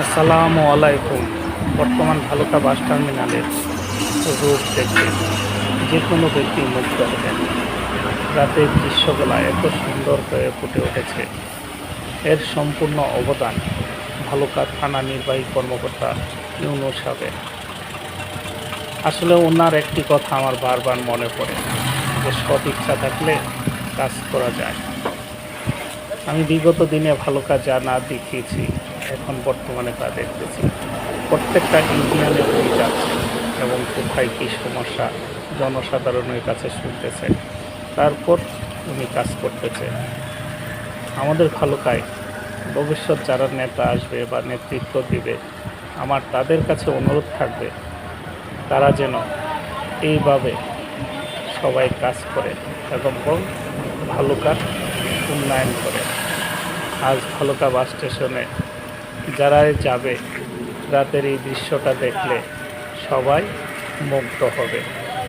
আসসালামু আলাইকুম। বর্তমান ভালুকা বাস টার্মিনালের রূপ দেখে যে কোনো ব্যক্তি মুগ্ধ হবেন। রাতের দৃশ্যগুলা এত সুন্দর হয়ে ফুটে উঠেছে, এর সম্পূর্ণ অবদান ভালুকা থানা নির্বাহী কর্মকর্তা ইউনুস সাহেবের। আসলে ওনার একটি কথা আমার বারবার মনে পড়ে, যে সৎ ইচ্ছা থাকলে কাজ করা যায়। আমি বিগত দিনে ভালুকা যা না দেখিয়েছি, এখন বর্তমানে তা দেখতেছি। প্রত্যেকটা ইউনিয়নে উনি যাচ্ছেন এবং কোথায় কী সমস্যা জনসাধারণের কাছে শুনতেছে, তারপর উনি কাজ করতেছে। আমাদের ভালুকায় ভবিষ্যৎ যারা নেতা আসবে বা নেতৃত্ব দিবে, আমার তাদের কাছে অনুরোধ থাকবে তারা যেন এইভাবে সবাই কাজ করে এবং ভালুকার উন্নয়ন করে। আজ ভালুকা বাস স্টেশনে যারাই যাবে, রাতের এই দৃশ্যটা দেখলে সবাই মুগ্ধ হবে।